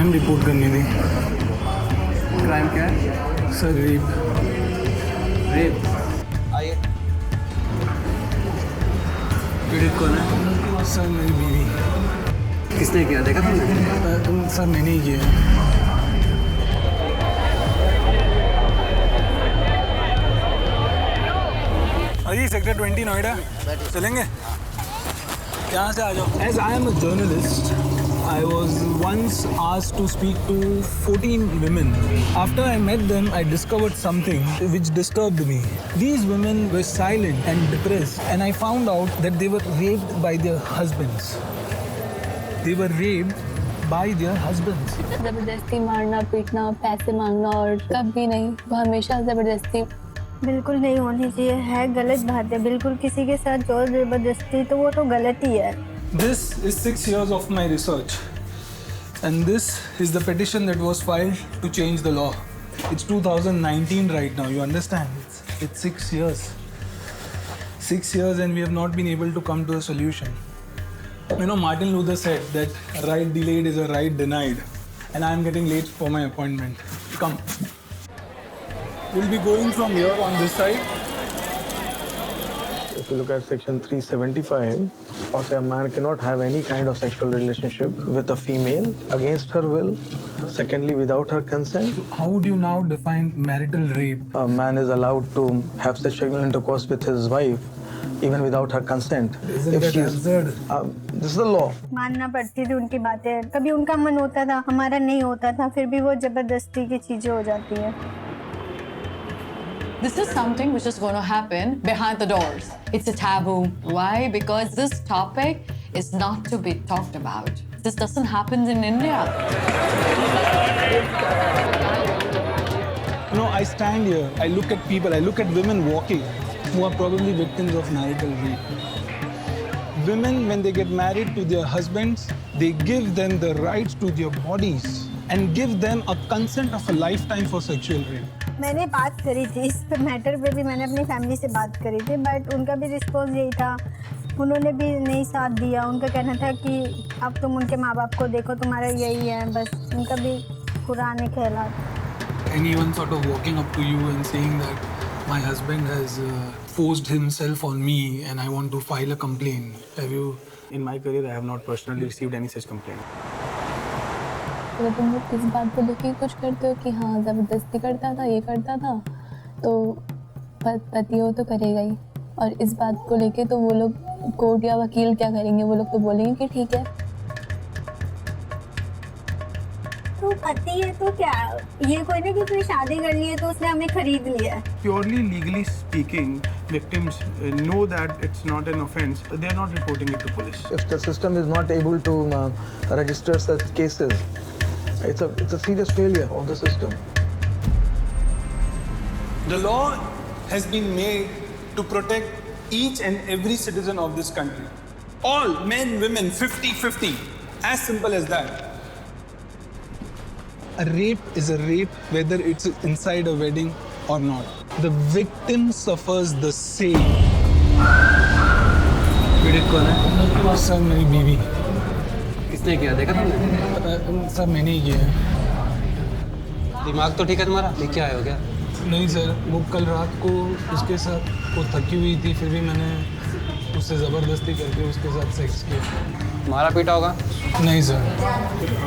Crime report करनी थी। Crime क्या है? Sir rape. रेप? आइए। पीड़ित कौन है? सर मेरी बीवी। किसने किया, देखा तुमने? सर मैंने ही किया। अजी सेक्टर 20 नोएडा चलेंगे? यहाँ से आ जाओ। As I am a journalist, I was once asked to speak to 14 women. After I met them, I discovered something which disturbed me. These women were silent and depressed, and I found out that they were raped by their husbands. They were raped by their husbands. जबरदस्ती मारना पीटना पैसे मांगना और कभी नहीं, वो हमेशा जबरदस्ती बिल्कुल नहीं होनी चाहिए, है गलत बात है। बिल्कुल किसी के साथ जोर जबरदस्ती तो वो तो गलत ही है। This is 6 years of my research, and this is the petition that was filed to change the law. It's 2019 right now, you understand? It's 6 years. 6 years and we have not been able to come to a solution. You know, Martin Luther said that a right delayed is a right denied, and I am getting late for my appointment. Come. We'll be going from here on this side. If you look at section 375, also a man cannot have any kind of sexual relationship with a female against her will, secondly without her consent. How would you now define marital rape? A man is allowed to have sexual intercourse with his wife even without her consent. Isn't that absurd? This is the law. मानना पड़ती थी उनकी बातें, कभी उनका मन होता था, हमारा नहीं होता था, फिर भी वो जबरदस्ती की चीजें हो जाती है। This is something which is going to happen behind the doors. It's a taboo. Why? Because this topic is not to be talked about. This doesn't happen in India. You know, I stand here, I look at people, I look at women walking who are probably victims of marital rape. Women, when they get married to their husbands, they give them the rights to their bodies and give them a consent of a lifetime for sexual rape. मैंने बात करी थी इस matter पे भी, मैंने अपनी family से बात करी थी, बट उनका भी रिस्पॉन्स यही था, उन्होंने भी नहीं साथ दिया। उनका कहना था कि अब तुम उनके माँ बाप को देखो, तुम्हारा यही है, बस उनका भी पुराने ख्यालात। Anyone sort of walking up to you and saying that my husband has forced himself on me and I want to file a complaint. Have you? In my career, I have not personally received any such complaint. तो तुम लोग किस बात को लेके कुछ करते हो कि हाँ ज़बरदस्ती करता था, ये करता था, तो पति हो तो करेगा ही। और इस बात को लेके तो वो लोग कोर्ट या वकील क्या करेंगे, वो लोग तो बोलेंगे कि ठीक है। तो पति है तो क्या, ये कोई ना कि उसने शादी कर ली है तो उसने हमें खरीद लिया है। Purely legally speaking, victims know that it's not an offense. They are not reporting it to police. If the system is not able to register such cases, it's a serious failure of the system. The law has been made to protect each and every citizen of this country. All men, women, 50-50. As simple as that. A rape is a rape whether it's inside a wedding or not. The victim suffers the same. पीड़ित कौन है? Sir मेरी बीवी। किसने किया, देखा तुमने? Sir मैंने ही किया। दिमाग तो ठीक है तुम्हारा? लिख के आए हो क्या? नहीं सर, वो कल रात को उसके साथ वो थकी हुई थी, फिर भी मैंने उससे ज़बरदस्ती करके उसके साथ सेक्स किया। मारा पीटा होगा? नहीं सर।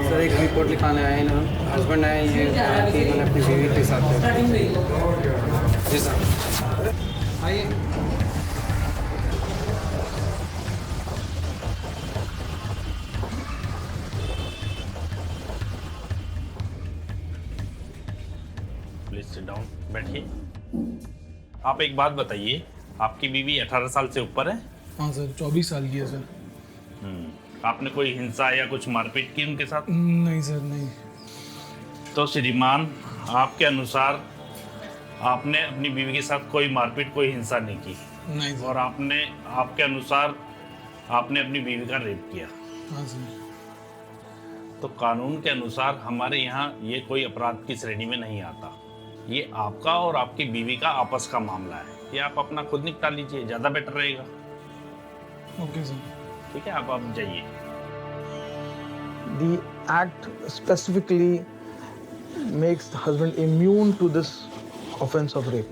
सर एक रिपोर्ट लिखाने आए ना, हस्बैंड आए ये कि मैंने अपनी बीवी के साथ जी सर आइए। प्लीज सिट डाउन, बैठिए। आप एक बात बताइए, आपकी बीवी 18 साल से ऊपर है? हाँ सर, 24 साल की है सर। आपने कोई हिंसा या कुछ मारपीट की उनके साथ? नहीं सर, नहीं। तो श्रीमान, आपके अनुसार आपने अपनी बीवी के साथ कोई मारपीट, कोई हिंसा नहीं की? नहीं सर। और आपके अनुसार आपने अपनी बीवी का रेप किया? हाँ सर। तो कानून के अनुसार हमारे यहाँ ये कोई अपराध की श्रेणी में नहीं आता। ये आपका और आपकी बीवी का आपस का मामला है, ये आप अपना खुद निपटा लीजिए, ज़्यादा बेटर रहेगा। Okay sir. ठीक है, आप जाइए। The act specifically makes the husband immune to this offense of rape.